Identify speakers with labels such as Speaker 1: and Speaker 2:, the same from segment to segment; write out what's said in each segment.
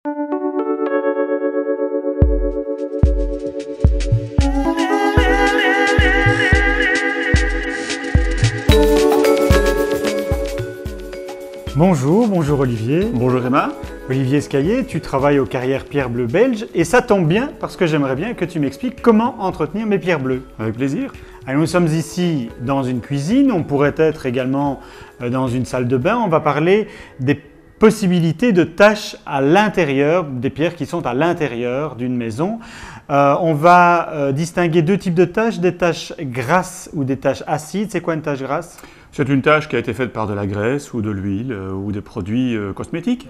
Speaker 1: Bonjour Olivier.
Speaker 2: Bonjour Emma.
Speaker 1: Olivier Escaillé, tu travailles aux carrières Pierre Bleu belges et ça tombe bien parce que j'aimerais bien que tu m'expliques comment entretenir mes pierres bleues.
Speaker 2: Avec plaisir.
Speaker 1: Alors, nous sommes ici dans une cuisine, on pourrait être également dans une salle de bain. On va parler des possibilités de tâches à l'intérieur, des pierres qui sont à l'intérieur d'une maison. On va distinguer deux types de tâches, des tâches grasses ou des tâches acides. C'est quoi une tâche grasse ?
Speaker 2: C'est une tâche qui a été faite par de la graisse ou de l'huile ou des produits cosmétiques.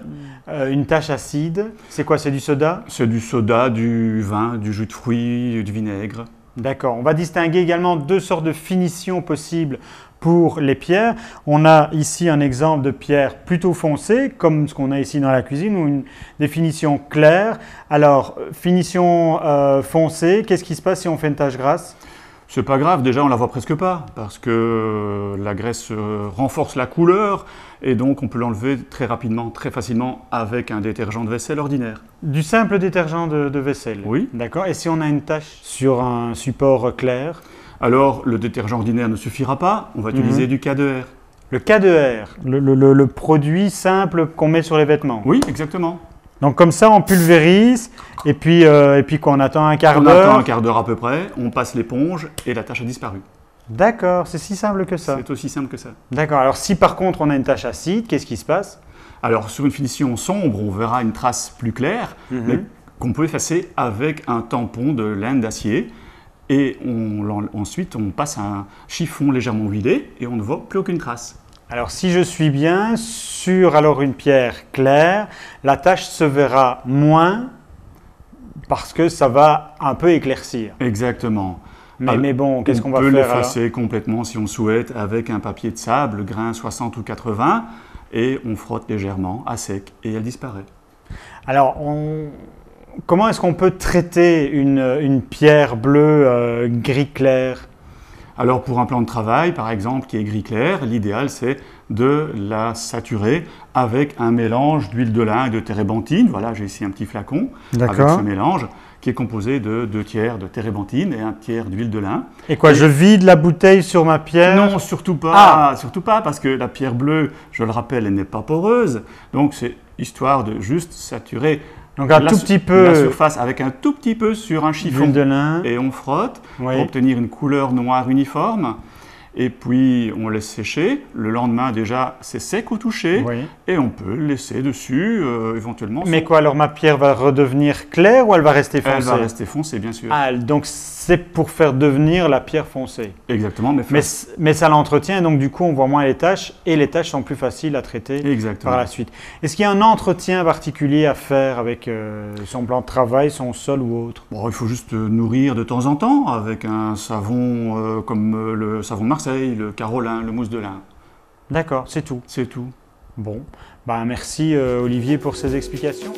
Speaker 1: Une tâche acide, c'est quoi? C'est du soda?
Speaker 2: C'est du soda, du vin, du jus de fruits, du vinaigre.
Speaker 1: D'accord. On va distinguer également deux sortes de finitions possibles pour les pierres. On a ici un exemple de pierre plutôt foncée, comme ce qu'on a ici dans la cuisine, ou une définition claire. Alors, finition foncée, qu'est-ce qui se passe si on fait une tâche grasse?
Speaker 2: C'est pas grave, déjà on la voit presque pas, parce que la graisse renforce la couleur, et donc on peut l'enlever très rapidement, très facilement, avec un détergent de vaisselle ordinaire.
Speaker 1: Du simple détergent de vaisselle?
Speaker 2: Oui.
Speaker 1: D'accord. Et si on a une tache sur un support clair?
Speaker 2: Alors, le détergent ordinaire ne suffira pas, on va utiliser du K2R.
Speaker 1: Le K2R, le produit simple qu'on met sur les vêtements?
Speaker 2: Oui, exactement.
Speaker 1: Donc comme ça, on pulvérise et puis quoi, on attend un quart d'heure?
Speaker 2: On attend un quart d'heure à peu près, on passe l'éponge et la tâche a disparu.
Speaker 1: D'accord, c'est si simple que ça?
Speaker 2: C'est aussi simple que ça.
Speaker 1: D'accord, alors si par contre on a une tâche acide, qu'est-ce qui se passe?
Speaker 2: Alors sur une finition sombre, on verra une trace plus claire, mais qu'on peut effacer avec un tampon de laine d'acier. Et ensuite, on passe un chiffon légèrement huilé et on ne voit plus aucune trace.
Speaker 1: Alors si je suis bien sur une pierre claire, la tâche se verra moins parce que ça va un peu éclaircir.
Speaker 2: Exactement.
Speaker 1: Mais bon, qu'est-ce qu'on va faire?
Speaker 2: On peut l'effacer complètement si on souhaite avec un papier de sable, grain 60 ou 80, et on frotte légèrement à sec et elle disparaît.
Speaker 1: Alors, comment est-ce qu'on peut traiter une pierre bleue gris clair?
Speaker 2: Alors pour un plan de travail, par exemple, qui est gris clair, l'idéal c'est de la saturer avec un mélange d'huile de lin et de térébenthine. Voilà, j'ai ici un petit flacon avec ce mélange qui est composé de 2 tiers de térébenthine et 1 tiers d'huile de lin.
Speaker 1: Et quoi, je vide la bouteille sur ma pierre?
Speaker 2: Non, surtout pas, surtout pas, parce que la pierre bleue, je le rappelle, elle n'est pas poreuse. Donc c'est histoire de juste saturer.
Speaker 1: Donc un tout petit peu
Speaker 2: la surface avec un tout petit peu sur un chiffon
Speaker 1: de lin.
Speaker 2: Et on frotte pour obtenir une couleur noire uniforme. Et puis on laisse sécher. Le lendemain déjà c'est sec au toucher et on peut le laisser dessus éventuellement.
Speaker 1: Mais quoi, alors ma pierre va redevenir claire ou elle va rester foncée?
Speaker 2: Elle va rester foncée bien sûr.
Speaker 1: Ah, donc c'est pour faire devenir la pierre foncée.
Speaker 2: Exactement.
Speaker 1: Mais ça l'entretient, donc du coup on voit moins les taches et les taches sont plus faciles à traiter par la suite. Est-ce qu'il y a un entretien particulier à faire avec son plan de travail, son sol ou autre?
Speaker 2: Bon, il faut juste nourrir de temps en temps avec un savon comme le savon de Marseille, le Carolin, le mousse de lin.
Speaker 1: D'accord, c'est tout.
Speaker 2: C'est tout.
Speaker 1: Bon, merci Olivier pour ces explications.